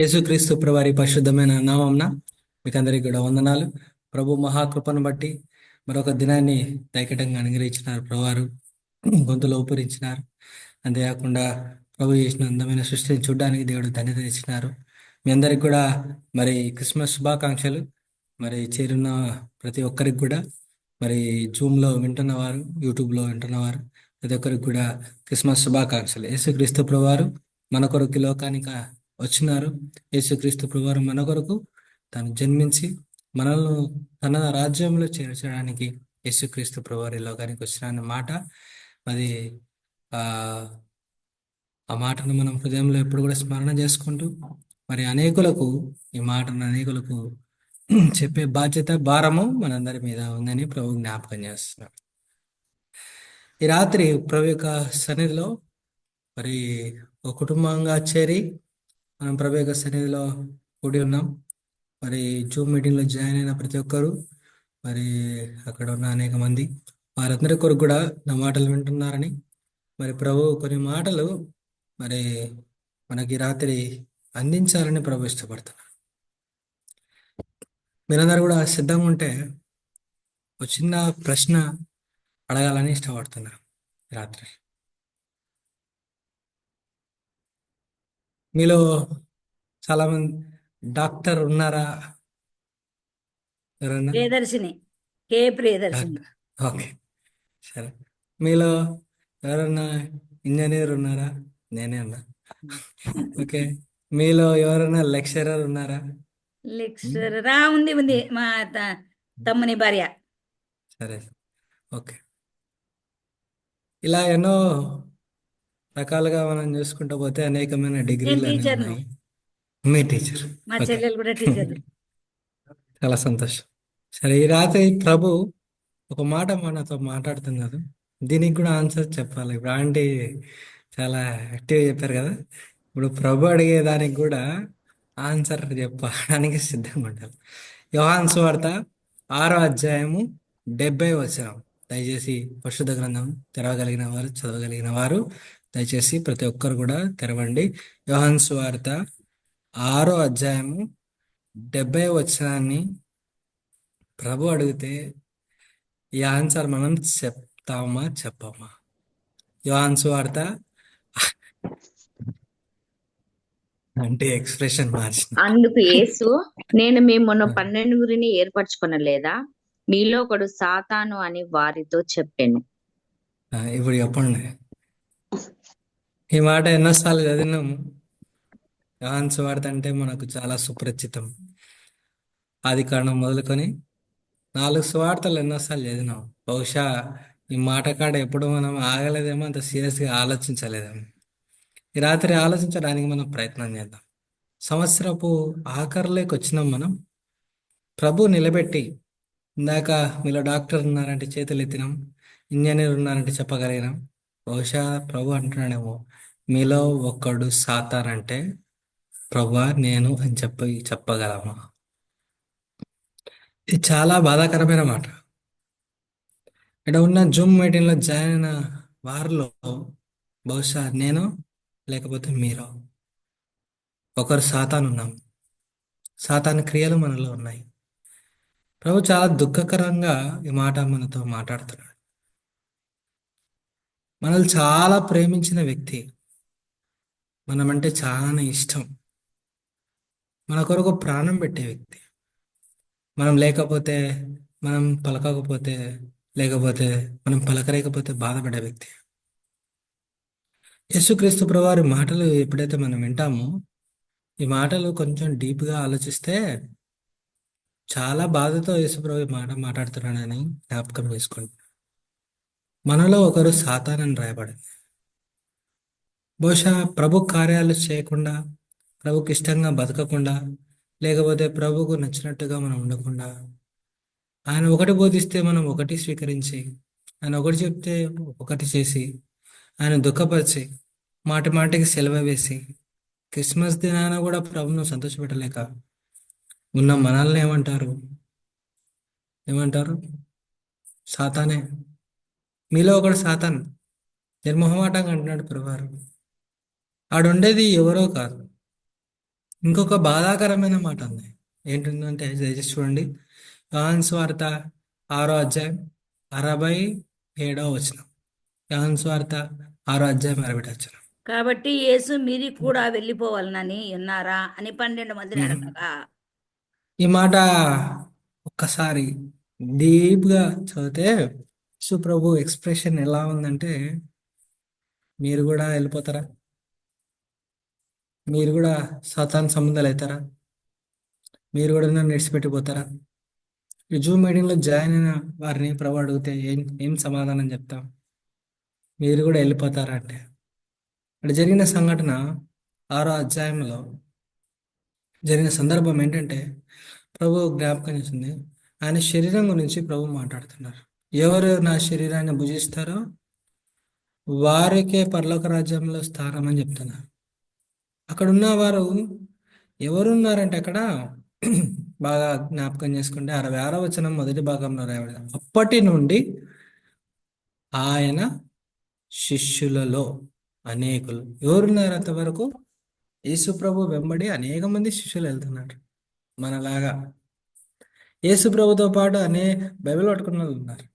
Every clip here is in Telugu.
యేసుక్రీస్తు ప్రభువారి పరిశుద్ధమైన నామంన మీకందరికీ కూడా వందనాలు. ప్రభు మహాకృపను బట్టి మరొక దినాన్ని దైకటంగా అనుగ్రహించినారు. ప్రభువారు గొంతులో ఊపిరించినారు. అంతేకాకుండా ప్రభు చేసిన అందమైన సృష్టిని చూడడానికి దేవుడు ధన్యత ఇచ్చినారు. మీ అందరికి కూడా మరి క్రిస్మస్ శుభాకాంక్షలు. మరి చేరున్న ప్రతి ఒక్కరికి కూడా మరి జూమ్లో వింటున్నవారు, యూట్యూబ్లో వింటున్నవారు ప్రతి ఒక్కరికి కూడా క్రిస్మస్ శుభాకాంక్షలు. యేసుక్రీస్తు ప్రభువారు మన కొరకు ఈ లోకానికి వచ్చినారు. యేసుక్రీస్తు ప్రభువారు మన కొరకు తను జన్మించి మనల్ని తన రాజ్యంలో చేర్చడానికి యేసుక్రీస్తు ప్రభువారు ఈ లోకానికి వచ్చిన మాట. అది ఆ ఆ మాటను మనం హృదయంలో ఎప్పుడు కూడా స్మరణ చేసుకుంటూ మరి అనేకులకు చెప్పే బాధ్యత, భారము మనందరి మీద ఉందని ప్రభు జ్ఞాపకం చేస్తున్నాం. ఈ రాత్రి ప్రభు యొక్క సన్నిధిలో మరి ఒక కుటుంబంగా చేరి మనం ప్రభు యొక్క సన్నిధిలో కూడి ఉన్నాం. మరి జూమ్ మీటింగ్లో జాయిన్ అయిన ప్రతి ఒక్కరు, మరి అక్కడ ఉన్న అనేక మంది వారందరి కొరకు కూడా నా మాటలు వింటున్నారని, మరి ప్రభు కొన్ని మాటలు మరి మనకి రాత్రి అందించాలని ప్రభు ఇష్టపడుతున్నారు. మీరందరూ కూడా సిద్ధంగా ఉంటే ఒక చిన్న ప్రశ్న అడగాలని ఇష్టపడుతున్నారు. రాత్రి మీలో చాలా మంది డాక్టర్ ఉన్నారా? ఎవరన్నా? ప్రియదర్శిని ప్రియదర్శిని. ఓకే, సరే. మీలో ఎవరన్నా ఇంజనీర్ ఉన్నారా? నేనే ఉన్నా. ఓకే. మీలో ఎవరైనా లెక్చరర్ ఉన్నారా? లెక్చరరా ఉంది మా తమ్ముని భార్య. సరే, ఓకే. ఇలా ఎన్నో రకాలుగా మనం చూసుకుంటూ పోతే అనేకమైన డిగ్రీలు అనేవి టీచర్ను, ఉన్నాయి. మీ టీచర్? మా ఓకే, చెల్లెలు కూడా టీచర్. చాలా సంతోషం. సరే, ఈ రాత్రి ప్రభు ఒక మాట మనతో మాట్లాడుతున్నారు. దీనికి కూడా ఆన్సర్ చెప్పాలి. ఇప్పుడు ఆంటీ చాలా యాక్టివ్గా చెప్పారు కదా. ఇప్పుడు ప్రభు అడిగేదానికి కూడా ఆన్సర్ చెప్పడానికి సిద్ధంగా ఉండాలి. యోహాను సువార్త 6వ అధ్యాయము 70వ వచనం. దయచేసి పరిశుద్ధ గ్రంథం తెరవగలిగిన వారు, చదవగలిగిన వారు దయచేసి ప్రతి ఒక్కరు కూడా తెరవండి. యోహాను సువార్త 6వ అధ్యాయము 70వ వచనాన్ని ప్రభు అడిగితే ఈ ఆన్సర్ మనం చెప్తామా చెప్పమా? యోహాను సువార్త అంటే ఎక్స్ప్రెషన్ మార్చిన అందుకు యేసు, నేను మిమ్మును 12 ఏర్పరచుకొనలేదా? మీలో ఒకడు సాతాను అని వారితో చెప్పాను. ఇప్పుడు చెప్పండి, ఈ మాట ఎన్నోసార్లు చదివినాము. యోహాను సువార్త అంటే మనకు చాలా సుపరిచితం. ఆది కాండం మొదలుకొని 4 సువార్తలు ఎన్నోసార్లు చదివినాం. బహుశా ఈ మాట కాడ ఎప్పుడు మనం ఆగలేదేమో, అంత సీరియస్గా ఆలోచించలేదేమో. ఈ రాత్రి ఆలోచించడానికి మనం ప్రయత్నం చేద్దాం. సంవత్సరపు ఆఖరిలోకి వచ్చినాం మనం. ప్రభు నిలబెట్టి, ఇందాక మీలో డాక్టర్ ఉన్నారంటే చేతులు ఎత్తినాం, ఇంజనీర్ ఉన్నారంటే చెప్పగలిగినాం. బహుశా ప్రభు అంటున్నాడేమో, మీలో ఒక్కడు సాతానంటే ప్రభా నేను అని చెప్పగలమా? ఇది చాలా బాధాకరమైన మాట. ఇక్కడ ఉన్న జూమ్ మీటింగ్లో జాయిన్ అయిన వారిలో బహుశా నేను లేకపోతే మీరు ఒకరు సాతాను ఉన్నాం. సాతాను క్రియలు మనలో ఉన్నాయి. ప్రభు చాలా దుఃఖకరంగా ఈ మాట మనతో మాట్లాడుతున్నాడు. మనల్ని చాలా ప్రేమించిన వ్యక్తి, మనమంటే చాలా ఇష్టం, మన కొరకు ప్రాణం పెట్టే వ్యక్తి, మనం లేకపోతే, మనం పలకకపోతే, లేకపోతే మనం పలకరేకపోతే బాధపడే వ్యక్తి. యేసుక్రీస్తు ప్రభువారి మాటలు ఎప్పుడైతే మనం వింటామో, ఈ మాటలు కొంచెం డీప్గా ఆలోచిస్తే చాలా బాధతో యేసుప్రభు మాట మాట్లాడుతున్నాడని జ్ఞాపకం చేసుకోండి. మనలో ఒకరు సాతానని రాయబడింది. బహుశా ప్రభు కార్యాలు చేయకుండా, ప్రభుకి ఇష్టంగా బతకకుండా, లేకపోతే ప్రభుకు నచ్చినట్టుగా మనం ఉండకుండా, ఆయన ఒకటి బోధిస్తే మనం ఒకటి స్వీకరించి, ఆయన ఒకటి చెప్తే ఒకటి చేసి, ఆయన దుఃఖపరిచి, మాటి మాటికి సెలవు వేసి, క్రిస్మస్ దినాన కూడా ప్రభును సంతోషపెట్టలేక ఉన్న మనల్ని ఏమంటారు? సాతానే. మీలో ఒకడు సాతాన్. నిర్మోహమాటంగా అంటున్నాడు ప్రభువారు. ఆడుండేది ఎవరో కాదు, ఇంకొక బాధాకరమైన మాట ఉంది. ఏంటంటే దయచేసి చూడండి, యోహాను సువార్త 6వ అధ్యాయం 67వ వచనం. యోహాను సువార్త 6వ అధ్యాయం 67వ వచనం. కాబట్టి యేసు మీరు కూడా వెళ్ళిపోవాలనని ఉన్నారా అని 12 మందిని అడగగా, ఈ మాట ఒక్కసారి డీప్ గా చదివితే సుప్రభు ఎక్స్ప్రెషన్ ఎలా ఉందంటే, మీరు కూడా వెళ్ళిపోతారా? మీరు కూడా సాతాన్ సంబంధాలు అవుతారా? మీరు కూడా నన్ను విడిచిపెట్టిపోతారా? ఈ జూమ్ మీటింగ్లో జాయిన్ అయిన వారిని ప్రభు అడిగితే ఏం సమాధానం చెప్తాం? మీరు కూడా వెళ్ళిపోతారా అంటే, ఇక్కడ జరిగిన సంఘటన 6వ అధ్యాయంలో జరిగిన సందర్భం ఏంటంటే, ప్రభు జ్ఞాపకం చేసింది, ఆయన శరీరం గురించి ప్రభు మాట్లాడుతున్నారు. ఎవరు నా శరీరాన్ని భుజిస్తారో వారికే పరలోక రాజ్యంలో స్థానం అని చెప్తున్నారు. అక్కడ ఉన్న వారు ఎవరున్నారంటే అక్కడ బాగా జ్ఞాపకం చేసుకుంటే 66వ వచనం మొదటి భాగంలో రాయబడింది. అప్పటి నుండి ఆయన శిష్యులలో అనేకులు ఎవరున్నారు అంతవరకు? యేసు ప్రభు వెంబడి అనేక మంది శిష్యులు వెళ్తున్నారు. మనలాగా యేసు ప్రభుతో పాటు బైబిల్ పట్టుకున్న వాళ్ళు ఉన్నారు.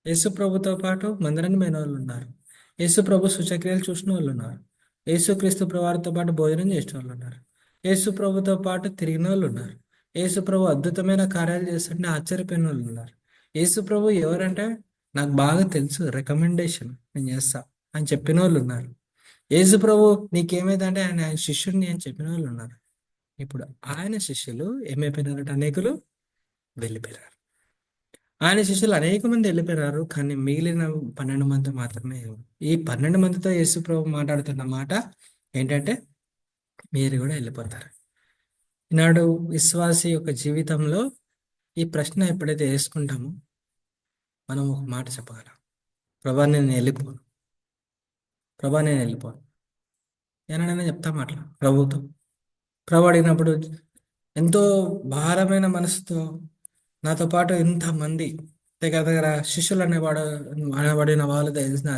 యేసు ప్రభుతో పాటు మందిరానికి పోయిన వాళ్ళు ఉన్నారు. యేసు ప్రభు సూచక్రియలు చూసిన వాళ్ళు ఉన్నారు. యేసు క్రీస్తు ప్రభువారితో పాటు భోజనం చేసిన వాళ్ళు ఉన్నారు. యేసు ప్రభుతో పాటు తిరిగిన వాళ్ళు ఉన్నారు. యేసు ప్రభు అద్భుతమైన కార్యాలు చేస్తుంటే ఆశ్చర్యపోయిన వాళ్ళు ఉన్నారు. యేసు ప్రభు ఎవరంటే నాకు బాగా తెలుసు, రికమెండేషన్ నేను చేస్తా అని చెప్పిన వాళ్ళు ఉన్నారు. యేసు ప్రభు నీకేమైందంటే ఆయన శిష్యుడిని అని చెప్పిన వాళ్ళు ఉన్నారు. ఇప్పుడు ఆయన శిష్యులు ఏమైపోయినారంటే అనేకులు వెళ్ళిపోయారు. ఆయన శిష్యులు అనేక మంది వెళ్ళిపోయారు, కానీ మిగిలిన 12 మంది మాత్రమే. ఈ 12 మందితో యేసు ప్రభు మాట్లాడుతున్న మాట ఏంటంటే, మీరు కూడా వెళ్ళిపోతారు. ఈనాడు విశ్వాసి యొక్క జీవితంలో ఈ ప్రశ్న ఎప్పుడైతే వేసుకుంటామో మనం ఒక మాట చెప్పగలం, ప్రభా నేను వెళ్ళిపోను, ప్రభా నేను వెళ్ళిపోను. ఏనాడైనా చెప్తాం అట్లా ప్రభుతో. ప్రభు అడిగినప్పుడు ఎంతో భారమైన మనసుతో నాతో పాటు ఇంతమంది దగ్గర దగ్గర శిష్యులు అనబడిన వాళ్ళు తెలిసిన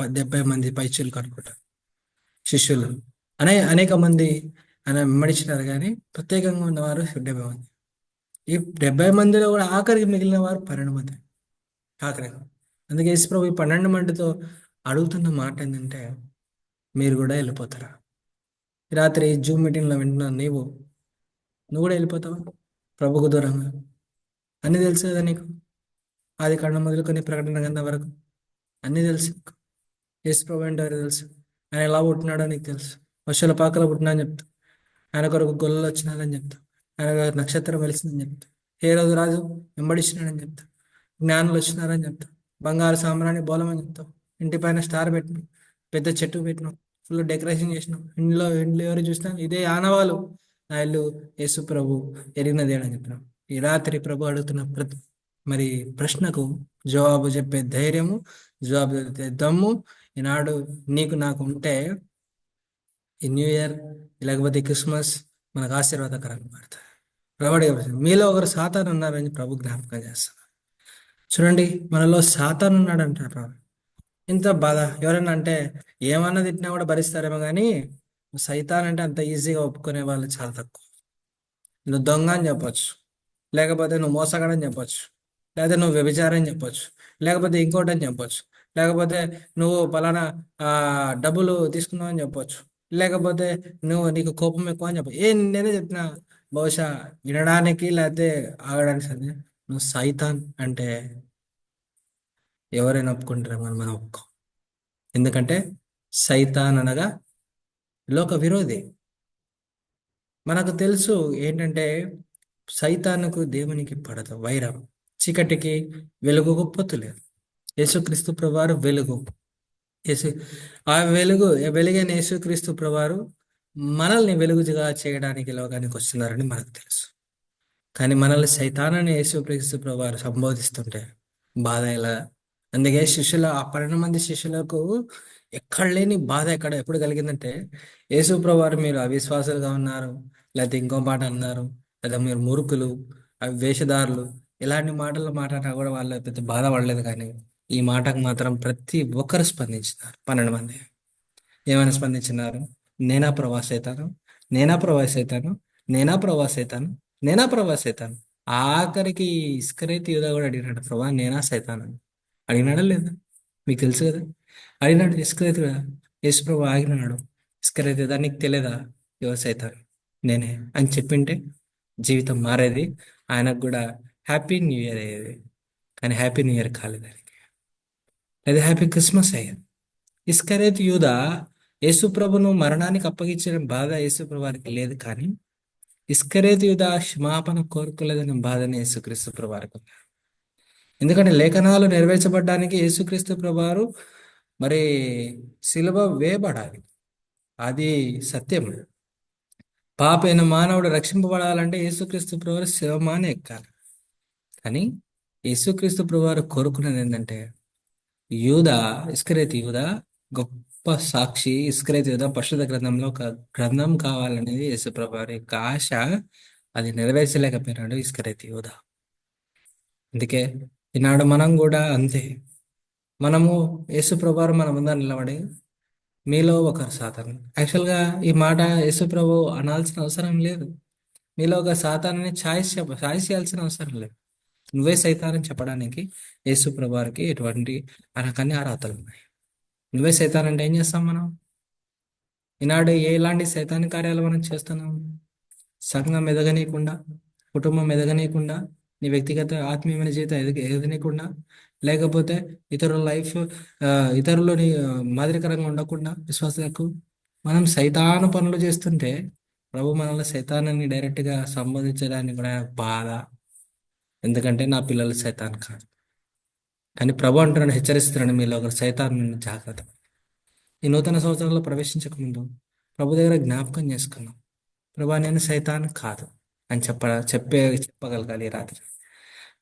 70 మంది పైచీలు కనుక్కుంటారు. శిష్యులు అనేక మంది ఆయన వెంబడించినారు, కానీ ప్రత్యేకంగా ఉన్నవారు 70 మంది. ఈ 70 మందిలో కూడా ఆఖరికి మిగిలిన వారు 12 మంది ఆఖరిగా. అందుకే యేసు ప్రభు ఈ 12 మందితో అడుగుతున్న మాట ఏంటంటే, మీరు కూడా వెళ్ళిపోతారా? ఈ రాత్రి జూమ్ మీటింగ్లో వింటున్నా నువ్వు కూడా వెళ్ళిపోతావా ప్రభుకు దూరంగా? అన్నీ తెలుసు కదా నీకు, ఆది కాండం మొదలుకొని ప్రకటన గ్రంథం వరకు అన్నీ తెలుసు. యేసు ప్రభు అంటే ఎవరో తెలుసు, ఆయన ఎలా పుట్టినాడో నీకు తెలుసు. వర్షాల పాకలో పుట్టినా అని చెప్తా, ఆయన కొరకు గొల్లలు వచ్చినారని చెప్తా, ఆయన కొరకు నక్షత్రం వెలిసిందని చెప్తా, ఏ రోజు రాజు వెంబడిచ్చినాడని చెప్తా, జ్ఞానులు వచ్చినారని చెప్తా, బంగారు సాంబ్రాణి బోలమని చెప్తాం, ఇంటి పైన స్టార్ పెట్టినాం, పెద్ద చెట్టు పెట్టినాం, ఫుల్ డెకరేషన్ చేసినాం, ఇంట్లో ఎవరు చూసినా ఇదే ఆనవాళ్ళు, నా ఇల్లు యేసు ప్రభు ఎరిగినది అని చెప్పినాం. ఈ రాత్రి ప్రభు అడుగుతున్న మరి ప్రశ్నకు జవాబు చెప్పే ధైర్యము, జవాబు చెప్పే దమ్ము ఈనాడు నీకు నాకు ఉంటే ఈ న్యూ ఇయర్ లేకపోతే క్రిస్మస్ మనకు ఆశీర్వాదకరంగా మారుతుంది. ప్రభు మీలో ఒకరు సాతాను ఉన్నారని ప్రభు జ్ఞాపకం చేస్తారు. చూడండి, మనలో సాతాను ఉన్నాడు అంటారు. ఇంత బాధ ఎవరైనా అంటే ఏమన్నా తిట్టినా కూడా భరిస్తారేమో, కానీ సైతాన్ అంటే అంత ఈజీగా ఒప్పుకునే వాళ్ళు చాలా తక్కువ. నువ్వు దొంగ అని చెప్పొచ్చు, లేకపోతే నువ్వు మోసగాడని చెప్పొచ్చు, లేకపోతే నువ్వు వ్యభిచారం చెప్పొచ్చు, లేకపోతే ఇంకోటి అని చెప్పొచ్చు, లేకపోతే నువ్వు పలానా డబ్బులు తీసుకున్నావు అని చెప్పొచ్చు, లేకపోతే నీకు కోపం ఎక్కువ అని చెప్పచ్చు. నేనే చెప్పినా బహుశా వినడానికి లేకపోతే ఆగడానికి సరే. నువ్వు సైతాన్ అంటే ఎవరైనా ఒప్పుకుంటారా? మనం ఒప్పుకో. ఎందుకంటే సైతాన్ అనగా లోక విరోధి. మనకు తెలుసు ఏంటంటే సైతానుకు దేవునికి పడదు వైరం, చీకటికి వెలుగుకు పొత్తు లేదు. యేసుక్రీస్తు ప్రభువారు వెలుగు. ఆ వెలుగైన యేసుక్రీస్తు ప్రభువారు మనల్ని వెలుగుగా చేయడానికి లోకానికి వస్తున్నారని మనకు తెలుసు. కానీ మనల్ని సైతానని యేసుక్రీస్తు ప్రభువారు సంబోధిస్తుంటే బాధ ఎలా? అందుకే ఆ 12 మంది శిష్యులకు ఎక్కడ లేని బాధ ఎప్పుడు కలిగిందంటే, యేసు ప్రభువారు మీరు అవిశ్వాసులుగా ఉన్నారు, లేకపోతే ఇంకో మాట అన్నారు, లేదా మీరు మురుకులు, అవి వేషధారులు, ఇలాంటి మాటలు మాట్లాడినా కూడా వాళ్ళు పెద్ద బాధపడలేదు. కానీ ఈ మాటకు మాత్రం ప్రతి ఒక్కరు స్పందించినారు. 12 మంది ఏమైనా స్పందించినారు? నేనా ప్రభా సైతాను, నేనా ప్రవాసి అవుతాను, నేనా ప్రవాసి అవుతాను, నేనా ప్రవాసి అవుతాను. ఆఖరికి ఇస్కరేతు యూదా కూడా అడిగినాడు, ప్రభా నేనా సైతాను అని. అడిగినాడా లేదా? మీకు తెలుసు కదా. అడిగినాడు ఇస్కరేతు కూడా. యేసు ప్రభు ఆగినాడు. ఇస్కరేతు యూదా, నీకు తెలియదా యువ సైతాను నేనే అని చెప్పింటే జీవితం మారేది, ఆయనకు కూడా హ్యాపీ న్యూ ఇయర్ అయ్యేది. కానీ హ్యాపీ న్యూ ఇయర్ కాలేదు ఆయనకి, లేదా హ్యాపీ క్రిస్మస్ అయ్యేది. ఇస్కరేతు యూదా యేసు ప్రభును మరణానికి అప్పగించిన బాధ యేసు ప్రభువారికి లేదు, కానీ ఇస్కరేతు యూదా క్షమాపణ కోరుకోలేదనే బాధనే యేసుక్రీస్తు ప్రభువారికి ఉంది. ఎందుకంటే లేఖనాలు నెరవేర్చబడడానికి యేసుక్రీస్తు ప్రభువారు మరి సిలువ వేయబడాలి, అది సత్యం. పాపైన మానవుడు రక్షింపబడాలంటే యేసుక్రీస్తు ప్రభువారు శివమాన ఎక్కాలి. కానీ యేసుక్రీస్తు ప్రభువారు కోరుకున్నది ఏంటంటే, యూదా, ఇస్కరేతు యూదా గొప్ప సాక్షి. ఇస్కరేతు యూదా పరిశుద్ధ గ్రంథంలో ఒక గ్రంథం కావాలనేది యేసు ప్రభువారి యొక్క ఆశ. అది నెరవేర్చలేకపోయినాడు ఇస్కరేతు యూదా. అందుకే ఈనాడు మనం కూడా అంతే. మనము యేసు ప్రభువారు మన ముందర నిలబడి, మీలో ఒకరు సాతాను. యాక్చువల్గా ఈ మాట యేసు ప్రభు అనాల్సిన అవసరం లేదు. మీలో ఒక సాతానని ఛాయిస్ చేయాల్సిన అవసరం లేదు. నువ్వే సైతానని చెప్పడానికి యేసు ప్రభువారికి ఎటువంటి అనకన్ని అర్హతలు ఉన్నాయి. నువ్వే సైతాన్ అంటే ఏం చేస్తాం మనం? ఈనాడు ఎలాంటి సైతాన్ కార్యాలు మనం చేస్తున్నాం? సంఘం ఎదగనీయకుండా, కుటుంబం ఎదగనీయకుండా, నీ వ్యక్తిగత ఆత్మీయమైన జీవితం ఎదగనీయకుండా, లేకపోతే ఇతరుల లైఫ్ ఇతరులు మాదిరికరంగా ఉండకుండా విశ్వాసాలకు మనం సైతాను పనులు చేస్తుంటే, ప్రభు మనల్ని సైతాన్ని డైరెక్ట్గా సంబోధించడానికి కూడా ఆయనకు బాధ. ఎందుకంటే నా పిల్లలు సైతాన్ కాదు. కానీ ప్రభు అంటున్నాడు, హెచ్చరిస్తున్నాడు, మీలో ఒకరు సైతాన్ నుండి జాగ్రత్త. ఈ నూతన సంవత్సరంలో ప్రవేశించక ముందు ప్రభు దగ్గర జ్ఞాపకం చేసుకున్నాం, ప్రభా నేను సైతాన్ కాదు అని చెప్పగలగాలి ఈ రాత్రి.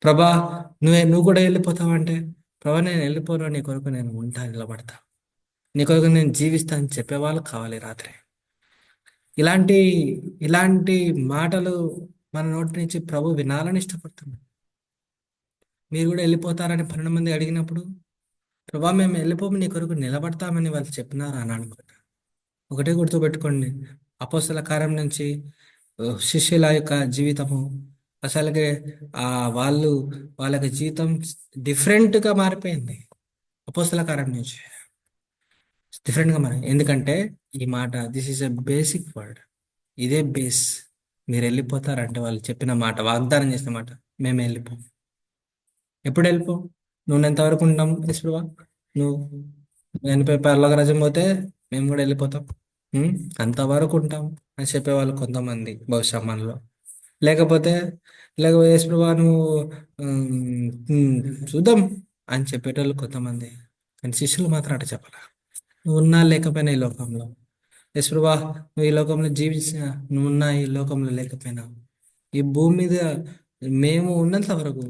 ప్రభా నువ్వు కూడా వెళ్ళిపోతావు అంటే, ప్రభా నేను వెళ్ళిపోను, నీ కొరకు నేను ఉంటా, నిలబడతా, నీ కొరకు నేను జీవిస్తా అని చెప్పేవాళ్ళు కావాలి ఈ రాత్రి. ఇలాంటి ఇలాంటి మాటలు మన నోటి నుంచి ప్రభు వినాలని ఇష్టపడుతున్నాడు. మీరు కూడా వెళ్ళిపోతారని 12 మంది అడిగినప్పుడు, ప్రభా మేము వెళ్ళిపోము, నీ కొరకు నిలబడతామని వాళ్ళు చెప్పినారు అని అనుకుంటా. ఒకటే గుర్తుపెట్టుకోండి, అపోస్తల కార్యం నుంచి శిష్యుల యొక్క జీవితము అసలుకి వాళ్ళ యొక్క జీవితం డిఫరెంట్గా మారిపోయింది. అపోస్తల కార్యం నుంచి డిఫరెంట్గా మారింది. ఎందుకంటే ఈ మాట, this is a basic word, ఇదే బేస్. మీరు వెళ్ళిపోతారంటే వాళ్ళు చెప్పిన మాట, వాగ్దానం చేసిన మాట, మేము వెళ్ళిపోం. ఎప్పుడు వెళ్ళిపో? నువ్వు ఎంతవరకు ఉంటాం యశ్వా? నువ్వు చనిపోయి పరలోక రాజ్యం పోతే మేము కూడా వెళ్ళిపోతాం, అంతవరకు ఉంటాం అని చెప్పేవాళ్ళు కొంతమంది బహుశా మనలో. లేకపోతే యశ్వా నువ్వు చూద్దాం అని చెప్పేటోళ్ళు కొంతమంది. కానీ శిష్యులు మాత్రం అట చెప్పాలా, నువ్వు ఉన్నా లేకపోయినా ఈ లోకంలో, యశ్వా నువ్వు ఈ లోకంలో జీవించిన, నువ్వున్నా ఈ లోకంలో లేకపోయినా, ఈ భూమి మీద మేము ఉన్నంత వరకు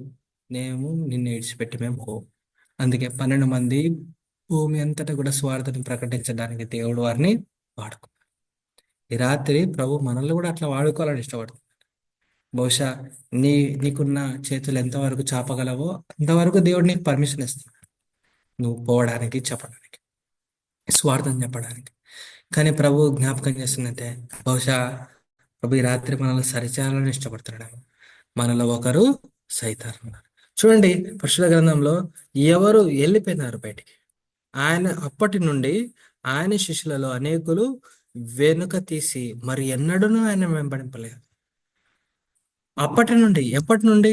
మేము నిన్ను విడిచిపెట్టి మేము పో. అందుకే 12 మంది భూమి అంతటా కూడా స్వార్థను ప్రకటించడానికి దేవుడు వారిని వాడుకున్నాడు. ఈ రాత్రి ప్రభు మనల్ని కూడా అట్లా వాడుకోవాలని ఇష్టపడుతుంది. బహుశా నీకున్న చేతులు ఎంతవరకు చాపగలవో అంతవరకు దేవుడు నీకు పర్మిషన్ ఇస్తాడు, నువ్వు పోవడానికి, చెప్పడానికి, స్వార్థం చెప్పడానికి. కానీ ప్రభు జ్ఞాపకం చేస్తుందంటే, బహుశా ప్రభు ఈ రాత్రి మనల్ని సరిచేయాలని ఇష్టపడుతున్నాడు. మనలో ఒకరు సైతాన్ ఉన్నారు. చూడండి, పరిశుద్ధ గ్రంథంలో ఎవరు వెళ్ళిపోయినారు బయటికి? అప్పటి నుండి ఆయన శిష్యులలో అనేకులు వెనుక తీసి మరి ఎన్నడూనూ ఆయన వెంబడింపలేదు. ఎప్పటి నుండి?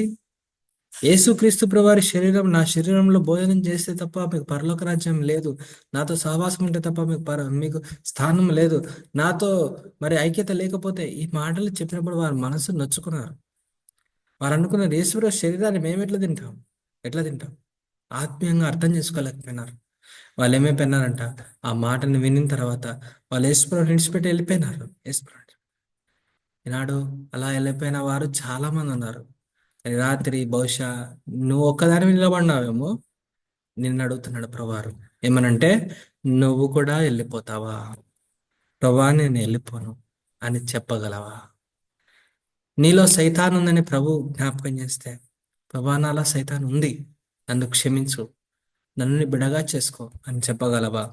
యేసుక్రీస్తు ప్రభువారి శరీరం నా శరీరంలో భోజనం చేస్తే తప్ప మీకు పరలోక రాజ్యం లేదు, నాతో సహవాసం ఉంటే తప్ప మీకు స్థానం లేదు, నాతో మరి ఐక్యత లేకపోతే, ఈ మాటలు చెప్పినప్పుడు వారి మనసు నొచ్చుకున్నారు. వారు అనుకున్నారు, యేసుప్రభు శరీరాన్ని మేము ఎట్లా తింటాం? ఆత్మీయంగా అర్థం చేసుకోలేకపోయినారు. వాళ్ళు ఏమైపోయినారంట, ఆ మాటను వినిన తర్వాత వాళ్ళు యేసుప్రభుని విడిచిపెట్టి వెళ్ళిపోయినారు. ఈనాడు అలా వెళ్ళిపోయిన వారు చాలా మంది ఉన్నారు. రాత్రి బహుశా నువ్వు ఒక్కదాని నిలబడినావేమో, నిన్ను అడుగుతున్నాడు ప్రభువారు ఏమనంటే, నువ్వు కూడా వెళ్ళిపోతావా? ప్రభా నేను వెళ్ళిపోను అని చెప్పగలవా? నీలో సైతాన్ ఉందని ప్రభు జ్ఞాపకం చేస్తే, ప్రభా నాలో సైతాన్ ఉంది, నన్ను క్షమించు, నన్ను బిడగా చేసుకో అని చెప్పగలవా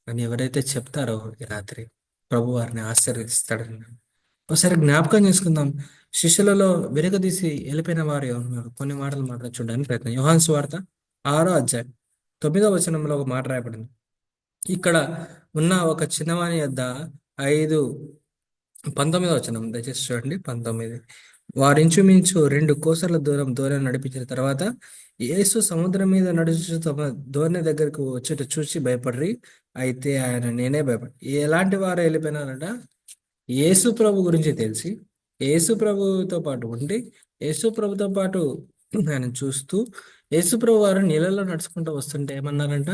అని ఎవరైతే చెప్తారో ఈ రాత్రి ప్రభు వారిని ఆశీర్వదిస్తాడని ఒకసారి జ్ఞాపకం చేసుకుందాం. శిష్యులలో వెనుకదీసి వెళ్ళిపోయిన వారు ఎవరున్నారు? కొన్ని మాటలు మాత్రం చూడడానికి ప్రయత్నం. యోహాను సువార్త 6వ అధ్యాయం 9వ వచనంలో ఒక మాట రాయబడింది. ఇక్కడ ఉన్న ఒక చిన్నవాని యొద్ద 19వ వచనం దయచేసి చూడండి. 19. వారు ఇంచుమించు 2 కోసల దూరం నడిపించిన తర్వాత యేసు సముద్రం మీద నడుచు తమ ధోరణి దగ్గరకు వచ్చేట చూసి భయపడ్రి. అయితే ఆయన నేనే భయపడి. ఎలాంటి వారు వెళ్ళిపోయినారంట? యేసు ప్రభు గురించి తెలిసి యేసు ప్రభుతో పాటు ఉండి యేసు ప్రభుతో పాటు ఆయన చూస్తూ యేసు ప్రభు వారు నీళ్ళలో నడుచుకుంటూ వస్తుంటే ఏమన్నారంట?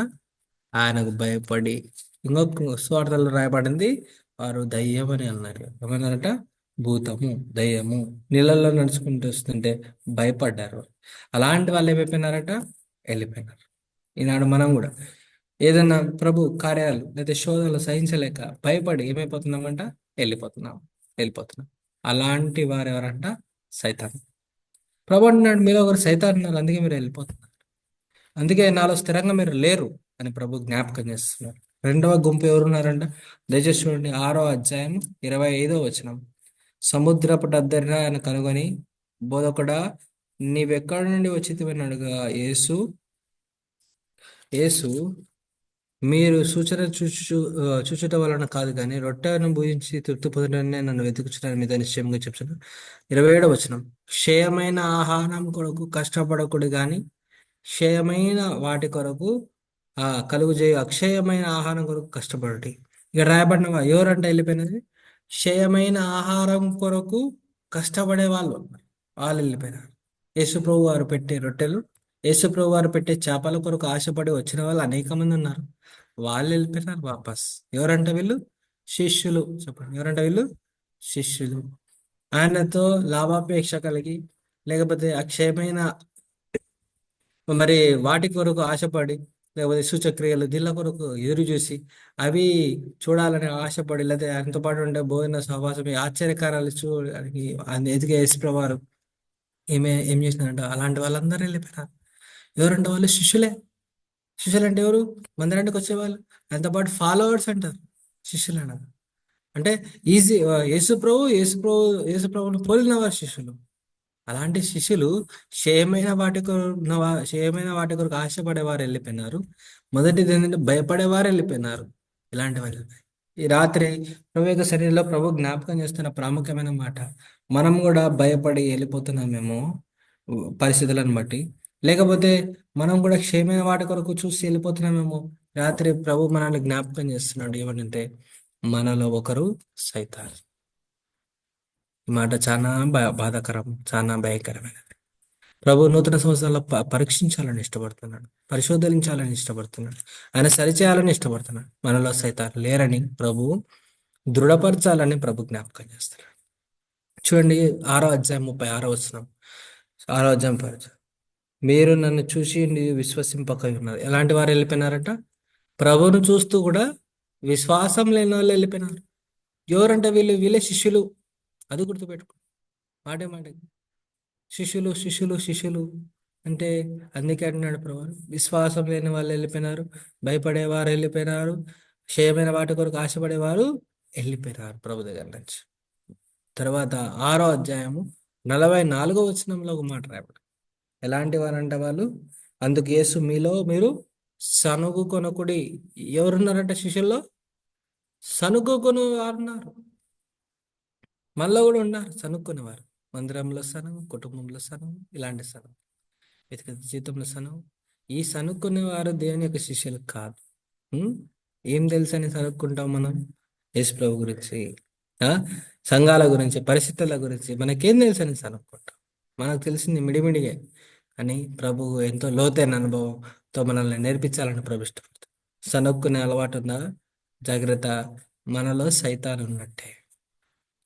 ఆయనకు భయపడి. ఇంకొక స్వార్థలో రాయబడింది, వారు దయ్యం అని అన్నారు. ఏమన్నారట? భూతము, దయ్యము. నీళ్ళల్లో నడుచుకుంటూ వస్తుంటే భయపడ్డారు. అలాంటి వాళ్ళు ఏమైపోయినారట? వెళ్ళిపోయినారు. ఈనాడు మనం కూడా ఏదైనా ప్రభు కార్యాలు లేదా శోధనలు సహించలేక భయపడి ఏమైపోతున్నామంట? వెళ్ళిపోతున్నాం. అలాంటి వారు ఎవరంట? సైతాన్. ప్రభు అంటున్నాడు, మీరు ఒకరు సైతాన్ ఉన్నారు, అందుకే మీరు వెళ్ళిపోతున్నారు, అందుకే నాలో స్థిరంగా మీరు లేరు అని ప్రభు జ్ఞాపకం చేస్తున్నారు. రెండవ గుంపు ఎవరున్నారంట? దయచేసి చూడండి. 6వ అధ్యాయం 25వ వచనం. సముద్రపు అద్దరిన ఆయన కనుగొని, బోధకుడా నీవెక్కడి నుండి వచ్చితివని అడుగా యేసు మీరు సూచన చూచుట వలన కాదు, కానీ రొట్టెను భుజించి తృప్తి పొందడాన్ని నన్ను వెతుకుచున్నాను మీద నిశ్చయంగా చెప్తాను. 27వ వచనం. క్షయమైన ఆహారం కొరకు కష్టపడకూడదు, కానీ క్షయమైన వాటి కొరకు కలుగు చేయ అక్షయమైన ఆహారం కొరకు కష్టపడటి. ఇక రాయబడిన ఎవరంటే వెళ్ళిపోయినది? క్షయమైన ఆహారం కొరకు కష్టపడే వాళ్ళు వెళ్ళిపోయినారు. యేసుప్రభు వారు పెట్టే రొట్టెలు, యేసుప్రభు వారు పెట్టే చేపల కొరకు ఆశపడి వచ్చిన వాళ్ళు అనేక మంది ఉన్నారు. వాళ్ళు వెళ్ళిపోయినారు వాపస్. ఎవరంట వీళ్ళు? శిష్యులు. చెప్పండి, ఎవరంట వీళ్ళు? శిష్యులు. ఆయనతో లాభాపేక్ష కలిగి, లేకపోతే అక్షయమైన మరి వాటి కొరకు ఆశపడి, లేకపోతే సూచక్రియలు దీళ్ళ కొరకు ఎదురు చూసి అవి చూడాలని ఆశపడి, లేదా ఆయనతో పాటు ఉండే భోజన సహవాసం, ఆశ్చర్యకారాలు చూడడానికి ఆయన ఎదిగే యేసుప్రభువారు ఏం చేసినారంట? అలాంటి వాళ్ళందరూ వెళ్ళిపోయినారు. ఎవరంటే వాళ్ళు? శిష్యులే. శిష్యులు అంటే ఎవరు? మందిరానికి వచ్చేవాళ్ళు, ఆయనతో పాటు ఫాలోవర్స్ అంటారు శిష్యులు అన్నారు. అంటే ఈజీ యేసుప్రభుని పోలిన వారు శిష్యులు. అలాంటి శిష్యులు క్షయమైన వాటి కొరకు ఆశపడేవారు వెళ్ళిపోయినారు. మొదటిది ఏంటంటే భయపడేవారు వెళ్ళిపోయినారు. ఇలాంటి వాళ్ళు ఈ రాత్రి ప్రభు యొక్క శరీరంలో ప్రభు జ్ఞాపకం చేస్తున్న ప్రాముఖ్యమైన మాట, మనం కూడా భయపడి వెళ్ళిపోతున్నామేమో పరిస్థితులను బట్టి, లేకపోతే మనం కూడా క్షయమైన వాటి కొరకు చూసి వెళ్ళిపోతున్నామేమో. రాత్రి ప్రభు మనల్ని జ్ఞాపకం చేస్తున్నాడు. ఏమనంటే మనలో ఒకరు సైతాన్. ఈ మాట చాలా బాధాకరం, చాలా భయంకరమైనది. ప్రభు నూతన సంవత్సరాల్లో పరీక్షించాలని ఇష్టపడుతున్నాడు, పరిశోధించాలని ఇష్టపడుతున్నాడు, ఆయన సరిచేయాలని ఇష్టపడుతున్నాడు. మనలో సైతాన్ లేరని ప్రభు దృఢపరచాలని ప్రభు జ్ఞాపకం చేస్తున్నాడు. చూడండి 6వ అధ్యాయం 36వ వచనం. 6వ అధ్యాయం మీరు నన్ను చూసి విశ్వసింపక ఉన్నారు. ఎలాంటి వారు వెళ్ళిపోయినారట? ప్రభువును చూస్తూ కూడా విశ్వాసం లేని వాళ్ళు వెళ్ళిపోయినారు. ఎవరంటే వీళ్ళే శిష్యులు. అది గుర్తుపెట్టుకో. మాట శిష్యులు అంటే అందుకే అంటున్నాడు ప్రభు, విశ్వాసం లేని వాళ్ళు వెళ్ళిపోయినారు, భయపడేవారు వెళ్ళిపోయినారు, క్షయమైన వాటి కొరకు ఆశపడేవారు వెళ్ళిపోయినారు ప్రభు దగ్గర నుంచి. తర్వాత 6వ అధ్యాయము 44వ వచనంలో ఒక మాట రాయబడి, ఎలాంటి వారంట వాళ్ళు? అందుకు యేసు మీలో మీరు సనుగు కొనకుడి. ఎవరున్నారంట శిష్యుల్లో? సనుగు కొని వారున్నారు. మనలో కూడా ఉన్నారు సనుక్కునేవారు. మందిరంలో సనుగు, కుటుంబంలో సనుగు, ఇలాంటి సనుగు, వ్యక్తిగత జీవితంలో సనుగు. ఈ సనుక్కునేవారు దేవుని యొక్క శిష్యులు కాదు. ఏం తెలుసని సనుక్కుంటాం మనం? యేసు ప్రభు గురించి, సంఘాల గురించి, పరిస్థితుల గురించి మనకేం తెలుసని సనుక్కుంటాం. మనకు తెలిసింది మిడిమిడిగే, అని ప్రభు ఎంతో లోతైన అనుభవంతో మనల్ని నేర్పించాలని ప్రభు ఇష్టపడతాడు. సనుక్కునే అలవాటు ఉందా? జాగ్రత్త, మనలో సైతాన్ ఉన్నట్టే.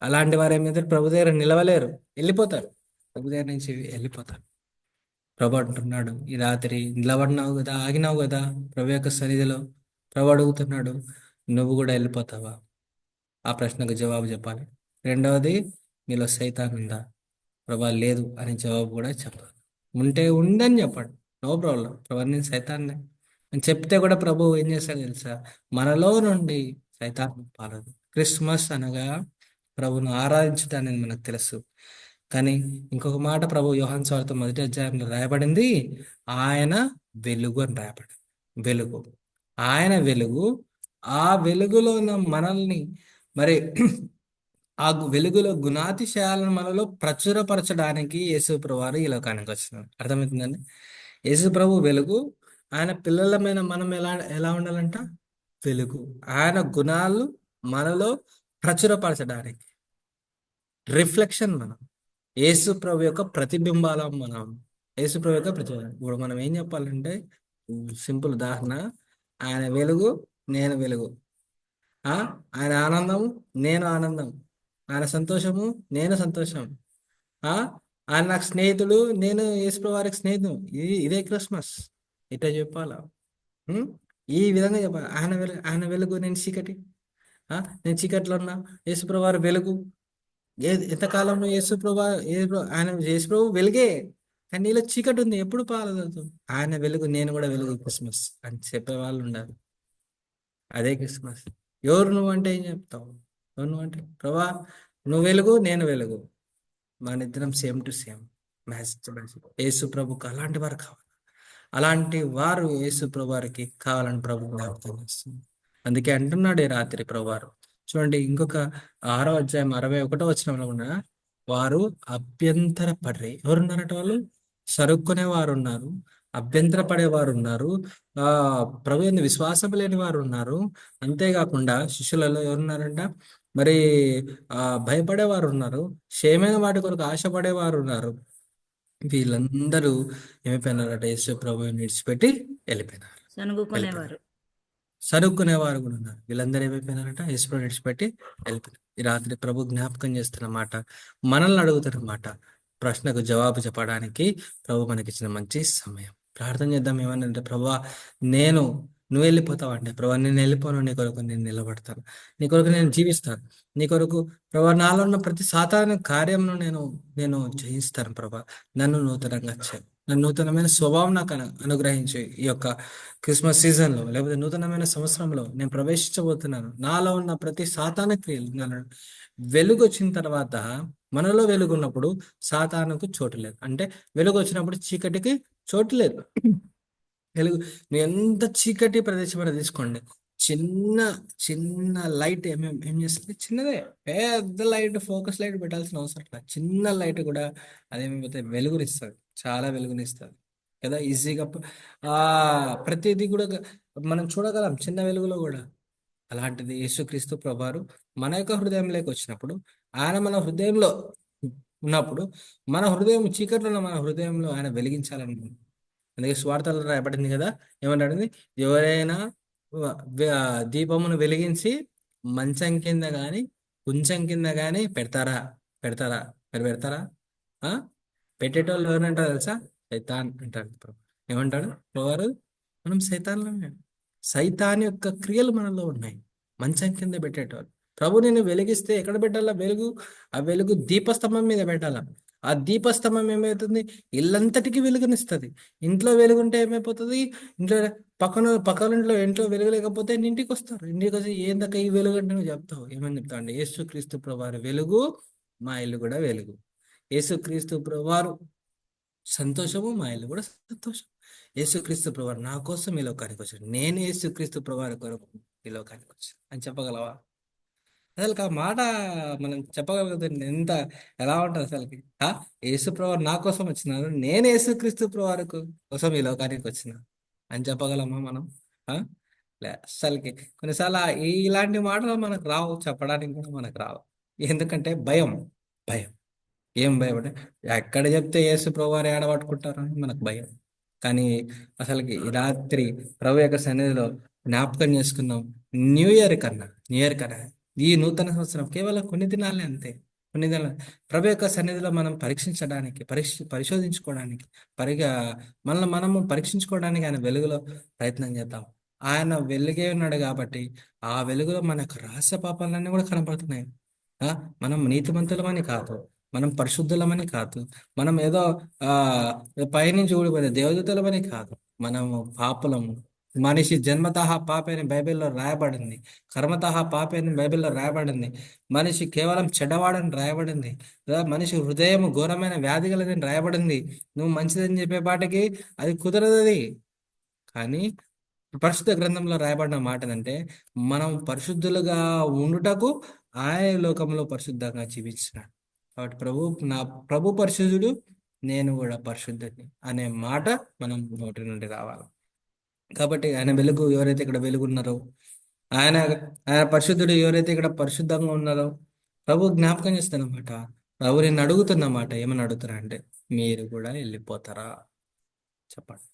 అలాంటి వారు ఏమైతే ప్రభు దగ్గర నిలవలేరు, వెళ్ళిపోతారు. ప్రభు దగ్గర నుంచి వెళ్ళిపోతారు. ప్రభు అంటున్నాడు, ఈ రాత్రి నిలబడినావు కదా, ఆగినావు కదా ప్రభు యొక్క సన్నిధిలో. ప్రభు అడుగుతున్నాడు, నువ్వు కూడా వెళ్ళిపోతావా? ఆ ప్రశ్నకు జవాబు చెప్పాలి. రెండవది, నీలో సైతాన్ ఉందా? ప్రభా లేదు అని జవాబు కూడా చెప్పాలి. ఉంటే ఉందని చెప్పండి, నో ప్రాబ్లం. ప్రభు నేను సైతాన్ని అని చెప్తే కూడా ప్రభు ఏం చేస్తాడు తెలుసా? మనలో నుండి సైతాన్ పాలదు. క్రిస్మస్ అనగా ప్రభువును ఆరాధించుట అనేది మనకు తెలుసు. కానీ ఇంకొక మాట ప్రభు యోహాను సువార్త 1వ అధ్యాయంలో రాయబడింది, ఆయన వెలుగు అని రాయబడింది. వెలుగు, ఆయన వెలుగు. ఆ వెలుగులో ఉన్న మనల్ని మరి ఆ వెలుగులో గుణాతిశయాలను మనలో ప్రచురపరచడానికి యేసు ప్రభువారు ఈ లోకానికి వచ్చినారు. అర్థమవుతుందండి? యేసు ప్రభు వెలుగు, ఆయన పిల్లలమైన మనం ఎలా ఎలా ఉండాలంట? వెలుగు. ఆయన గుణాలు మనలో ప్రచురపరచడానికి, రిఫ్లెక్షన్ మనం, యేసు ప్రభు యొక్క ప్రతిబింబాలం మనం. యేసు ప్రభు యొక్క ప్రతిబింబం. ఇప్పుడు మనం ఏం చెప్పాలంటే, సింపుల్ ఉదాహరణ, ఆయన వెలుగు, నేను వెలుగు. ఆ ఆయన ఆనందము, నేను ఆనందం. ఆయన సంతోషము, నేను సంతోషం. ఆ ఆయన నాకు స్నేహితుడు, నేను యేసుప్రభు వారికి స్నేహితుడు. ఇదే క్రిస్మస్. ఇట్లా చెప్పాలా? ఉం? ఈ విధంగా చెప్పాలి. ఆయన వెలుగు, నేను చీకటి. నేను చీకట్లో ఉన్నా, యేసుప్రభు వారు వెలుగు. ఎంతకాలంలో ఆయన యేసుప్రభు వెలుగే, కానీ నీలో చీకటి ఉంది, ఎప్పుడు పాలదు. ఆయన వెలుగు, నేను కూడా వెలుగు, క్రిస్మస్ అని చెప్పే వాళ్ళు ఉండాలి. అదే క్రిస్మస్. ఎవరు నువ్వు అంటే ఏం చెప్తావు? ఎవరు నువ్వు అంటే, ప్రభా నువ్వు వెలుగు, నేను వెలుగు, మన ఇద్దరం same to same, match to match. Yesu ప్రభుకు అలాంటి వారు కావాలి. అలాంటి వారు యేసు ప్రభు వారికి కావాలని ప్రభు జ్ఞాపకం చేస్తుంది. అందుకే అంటున్నాడు ఈ రాత్రి ప్రభువారు. చూడండి, ఇంకొక 6వ అధ్యాయం 61వ వచనంలో ఉన్న, వారు అభ్యంతర పడ్రి. ఎవరున్నారట? వాళ్ళు సరుక్కునే వారు ఉన్నారు, అభ్యంతర పడేవారు ఉన్నారు, ఆ ప్రభు యందు విశ్వాసం లేని వారు ఉన్నారు. అంతేకాకుండా శిష్యులలో ఎవరున్నారంట? మరి భయపడేవారు ఉన్నారు, క్షేమైన వాటి కొరకు ఆశపడేవారు ఉన్నారు. వీళ్ళందరూ ఏమైపోయినారట? యేసు ప్రభువుని విడిచిపెట్టి వెళ్ళిపోయినారు. సనుగుకునేవారు. సరుక్కునేవారు కూడా ఉన్నారు. వీళ్ళందరూ ఏమైపోయినారట? యేసు ప్రభువుని విడిచిపెట్టి వెళ్ళిపోయినారు. ఈ రాత్రి ప్రభు జ్ఞాపకం చేస్తున్న మాట, మనల్ని అడుగుతున్న మాట, ప్రశ్నకు జవాబు చెప్పడానికి ప్రభు మనకిచ్చిన మంచి సమయం. ప్రార్థన చేద్దాం. ఏమనంటే, ప్రభా నువ్వు వెళ్ళిపోతావు అంటే, ప్రభా నేను వెళ్ళిపోను, నీ కొరకు నేను నిలబడతాను, నీ కొరకు నేను జీవిస్తాను, నీ కొరకు ప్రభా నాలో ఉన్న ప్రతి సాతాను కార్యంను నేను జయిస్తాను. ప్రభా నన్ను నూతనంగా చేయి, నన్ను నూతనమైన స్వభావం నాకు అనుగ్రహించి, ఈ యొక్క క్రిస్మస్ సీజన్లో లేకపోతే నూతనమైన సంవత్సరంలో నేను ప్రవేశించబోతున్నాను. నాలో ఉన్న ప్రతి సాతాను క్రియలు నన్ను వెలుగు వచ్చిన తర్వాత, మనలో వెలుగు ఉన్నప్పుడు సాతానుకు చోటు లేదు. అంటే వెలుగు వచ్చినప్పుడు చీకటికి చోటు లేదు. వెలుగు, నువ్వు ఎంత చీకటి ప్రదేశమైనా తీసుకోండి, చిన్న చిన్న లైట్ ఏం చేస్తుంది? చిన్నదే, పెద్ద లైట్, ఫోకస్ లైట్ పెట్టాల్సిన అవసరం లేదు. చిన్న లైట్ కూడా అదేమైపోతే వెలుగునిస్తుంది, చాలా వెలుగునిస్తుంది కదా. ఈజీగా ప్రతిదీ కూడా మనం చూడగలం చిన్న వెలుగులో కూడా. అలాంటిది యేసుక్రీస్తు ప్రభువారు మన యొక్క హృదయంలోకి వచ్చినప్పుడు, ఆయన మన హృదయంలో ఉన్నప్పుడు, మన హృదయం చీకట్లో ఉన్న మన హృదయంలో ఆయన వెలిగించాలని. అందుకే స్వార్థాలు రాయబడింది కదా, ఏమంటాడు? ఎవరైనా దీపమును వెలిగించి మంచం కింద గాని కొంచెం కింద గాని పెడతారా? మీరు పెడతారా? పెట్టేటోళ్ళు ఎవరంటారు తెలుసా? సైతాన్ అంటారు ప్రభు. ఏమంటాడు ప్రభువారు? మనం సైతాన్లోనే. సైతాన్ యొక్క క్రియలు మనలో ఉన్నాయి. మంచం కింద పెట్టేటోళ్ళు. ప్రభు నేను వెలిగిస్తే ఎక్కడ పెట్టాలా వెలుగు? ఆ వెలుగు దీపస్తంభం మీద పెట్టాలా. ఆ దీపస్తంభం ఏమవుతుంది? ఇల్లంతటికి వెలుగునిస్తుంది. ఇంట్లో వెలుగుంటే ఏమైపోతుంది? ఇంట్లో ఇంట్లో వెలుగు లేకపోతే ఇంటికి వస్తారు. ఇంటికి వచ్చి ఏందక్క ఈ వెలుగు అంటే నువ్వు చెప్తావు. ఏమని చెప్తావు అంటే, యేసుక్రీస్తు ప్రభువారు వెలుగు, మా ఇల్లు కూడా వెలుగు. యేసుక్రీస్తు ప్రభువారు సంతోషము, మా ఇల్లు కూడా సంతోషం. యేసుక్రీస్తు ప్రభువారు నా కోసం ఈ లోకానికి వచ్చాడు, నేను యేసుక్రీస్తు ప్రభువారి కొరకు ఈ లోకానికి వచ్చాను అని చెప్పగలవా? అసలు ఆ మాట మనం చెప్పగలిగితే ఎలా ఉంటుంది అసలుకి? యేసు ప్రభువారు నా కోసం వచ్చినారు, నేను యేసుక్రీస్తు ప్రభువారి కోసం ఈ లోకానికి వచ్చిన అని చెప్పగలమా మనం? అసలుకి కొన్నిసార్లు ఇలాంటి మాటలు మనకు రావు, చెప్పడానికి కూడా మనకు రావు. ఎందుకంటే భయం. ఏం భయం అంటే, ఎక్కడ చెప్తే యేసు ప్రభువారు ఏడబట్టుకుంటారని మనకు భయం. కానీ అసలుకి ఈ రాత్రి ప్రభు యొక్క సన్నిధిలో జ్ఞాపకం చేసుకున్నాం. న్యూ ఇయర్ కన్నా ఈ నూతన సంవత్సరం కేవలం కొన్ని దినాలే, అంతే. కొన్ని దినాలు ప్రభు యొక్క సన్నిధిలో మనం పరీక్షించడానికి, పరిశోధించుకోవడానికి, మనము పరీక్షించుకోవడానికి ఆయన వెలుగులో ప్రయత్నం చేద్దాం. ఆయన వెలుగే ఉన్నాడు కాబట్టి ఆ వెలుగులో మనకు రహస్య పాపాలన్నీ కూడా కనపడుతున్నాయి. మనం నీతిమంతులమని కాదు, మనం పరిశుద్ధులమని కాదు, మనం ఏదో పైనుంచి ఊడిపోయిన దేవదూతలమని కాదు, మనము పాపులము. మనిషి జన్మతః పాపి అని బైబిల్లో రాయబడింది. కర్మతః పాపి అని బైబిల్లో రాయబడింది. మనిషి కేవలం చెడ్డవాడని రాయబడింది. మనిషి హృదయం ఘోరమైన వ్యాధి గలదని రాయబడింది. నువ్వు మంచిదని చెప్పే పాటకి అది కుదరదు. అది కానీ పరిశుద్ధ గ్రంథంలో రాయబడిన మాట ఏంటంటే, మనం పరిశుద్ధులుగా ఉండుటకు ఆయన లోకంలో పరిశుద్ధంగా జీవించినాడు. కాబట్టి నా ప్రభు పరిశుద్ధుడు, నేను కూడా పరిశుద్ధుడిని అనే మాట మనం నోటి నుండి రావాలి. కాబట్టి ఆయన వెలుగు ఎవరైతే ఇక్కడ వెలుగున్నారో, ఆయన ఆయన పరిశుద్ధుడు ఎవరైతే ఇక్కడ పరిశుద్ధంగా ఉన్నారో, ప్రభు జ్ఞాపకం చేస్తానమాట. ప్రభు నేను అడుగుతున్నమాట, ఏమని అడుగుతారా అంటే, మీరు కూడా వెళ్ళిపోతారా చెప్పండి.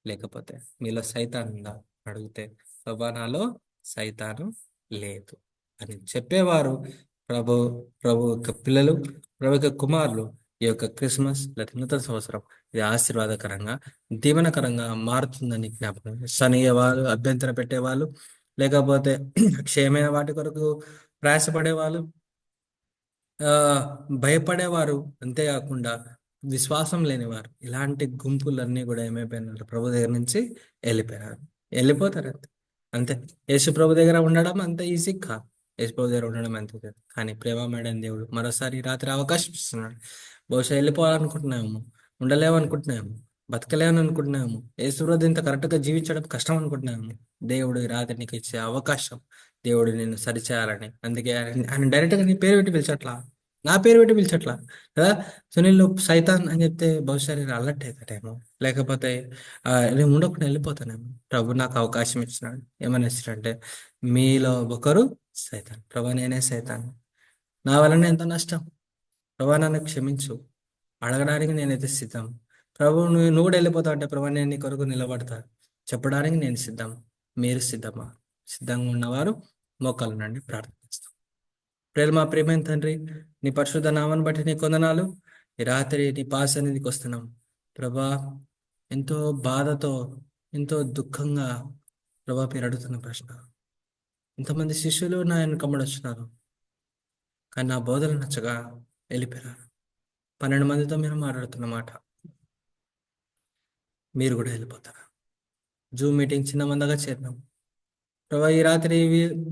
లేకపోతే మీలో సైతాన్ ఉందా అడిగితే, ప్రభా నాలో సైతాను లేదు అని చెప్పేవారు ప్రభు ప్రభు యొక్క పిల్లలు, ప్రభు యొక్క కుమారులు. ఈ యొక్క క్రిస్మస్ లేదా నూతన సంవత్సరం ఇది ఆశీర్వాదకరంగా, దీవెనకరంగా మారుతుందని జ్ఞాపకం సనియేవాళ్ళు, అభ్యంతర పెట్టేవాళ్ళు, లేకపోతే క్షయమైన వాటి కొరకు ప్రయాసపడేవాళ్ళు, ఆ భయపడేవారు, అంతేకాకుండా విశ్వాసం లేనివారు, ఇలాంటి గుంపులన్నీ కూడా ఏమైపోయినారు, ప్రభు దగ్గర నుంచి వెళ్ళిపోయినారు. వెళ్ళిపోతారు అంతే. అంతే. యేసు ప్రభు దగ్గర ఉండడం అంత ఈజీ కాదు. యేసు ప్రభు దగ్గర ఉండడం అంత ఈజీ కాదు. కానీ ప్రేమమేడని దేవుడు మరోసారి రాత్రి అవకాశం ఇస్తున్నాడు. బహుశా వెళ్ళిపోవాలనుకుంటున్నాము, ఉండలేమనుకుంటున్నాము, బతకలేమని అనుకుంటున్నాము, యేసు ప్రభు ఇంత కరెక్ట్గా జీవించడం కష్టం అనుకుంటున్నాము. దేవుడు ఈ రాత్రి నీకు ఇచ్చే అవకాశం, దేవుడు నిన్ను సరిచేయాలని. అందుకే ఆయన డైరెక్ట్గా నీ పేరు పెట్టి పిలిచట్లా, నా పేరు పెట్టి పిలిచట్లా కదా. సునీల్ నువ్వు సైతాన్ అని చెప్తే బహుశా నేను అలర్ట్ అవుతాడేమో, లేకపోతే నేను ఉండకుండా వెళ్ళిపోతానేమో. ప్రభు నాకు అవకాశం ఇచ్చినాడు. ఏమని ఇచ్చినాడంటే, మీలో ఒకరు సైతాన్. ప్రభు నేనే సైతాన్, నా వలన ఎంత నష్టం, ప్రభు నన్ను క్షమించు, అడగడానికి నేనైతే సిద్ధం. ప్రభు నువ్వు కూడా వెళ్ళిపోతావు అంటే, ప్రభు నేను నీ కొరకు నిలబడతా చెప్పడానికి నేను సిద్ధం. మీరు సిద్ధమా? సిద్ధంగా ఉన్నవారు మోకాలు నుండి ప్రార్థిస్తాం. మా ప్రియమైన తండ్రి, నీ పరిశుద్ధ నామాన్ని బట్టి నీ కొందనాలు. ఈ రాత్రి నీ పాసన్నిధికి వస్తున్నాం ప్రభా. ఎంతో బాధతో, ఎంతో దుఃఖంగా ప్రభా మీరు అడుగుతున్న ప్రశ్న. ఇంతమంది శిష్యులు నా వెనకమ్మడి వచ్చినారు, కానీ నా బోధలు నచ్చగా వెళ్ళిపోయారు. 12 మందితో మీరు మాట్లాడుతున్న మాట, మీరు కూడా వెళ్ళిపోతారా? జూమ్ మీటింగ్ చిన్న మందగా చేరినాం ప్రభా. ఈ రాత్రి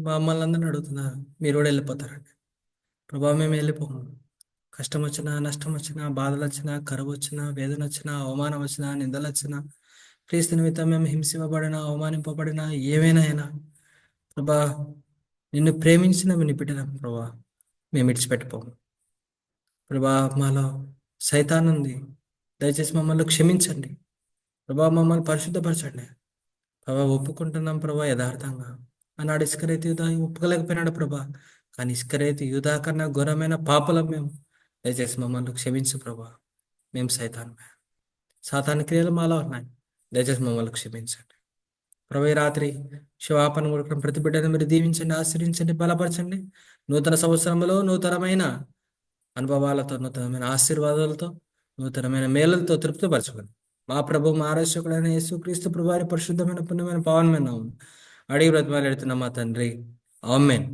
మమ్మల్ని అందరిని అడుగుతున్నారు, మీరు కూడా వెళ్ళిపోతారండి. ప్రభా మేము వెళ్ళిపోము. కష్టం వచ్చినా, నష్టం వచ్చినా, బాధలు వచ్చినా, కరువు వచ్చినా, వేదన వచ్చినా, అవమానం వచ్చినా, నిందలు వచ్చినా, క్రీస్తు నిమిత్తం మేము హింసింపబడినా, అవమానింపబడినా, ఏమైనా అయినా ప్రభా, నిన్ను ప్రేమించిన మీ బిడ్డలం ప్రభా, మేము ఇడిచిపెట్టిపోము ప్రభా. మాలో సైతాన్ ఉంది, దయచేసి మమ్మల్ని క్షమించండి ప్రభా, మమ్మల్ని పరిశుద్ధపరచండి ప్రభా. ఒప్పుకుంటున్నాం ప్రభా యథార్థంగా. అన్నాడు ఇస్కరేతు యూదా ఒప్పుకోలేకపోయినాడు ప్రభా, కానీ ఇస్కరేతు యూదా కన్నా ఘోరమైన పాపలం మేము. దయచేసి మమ్మల్ని క్షమించు ప్రభా. మేము సాతాను క్రియలు మాలో ఉన్నాయి, దయచేసి మమ్మల్ని క్షమించండి ప్రభా. ఈ రాత్రి శివాపన కొడుకున్న ప్రతి బిడ్డను మీరు దీవించండి, ఆశ్రయించండి, బలపరచండి. నూతన సంవత్సరంలో నూతనమైన అనుభవాలతో, నూతనమైన ఆశీర్వాదాలతో, నూతనమైన మేలులతో తృప్తిపరచుకోండి. మా ప్రభు, మా ఆరక్షకుడైన యేసుక్రీస్తు ప్రభువారి పరిశుద్ధమైన పుణ్యమైన పావనమైన నామమున అడిగి బ్రతిమాలాడుతున్న మా తండ్రి, ఆమేన్.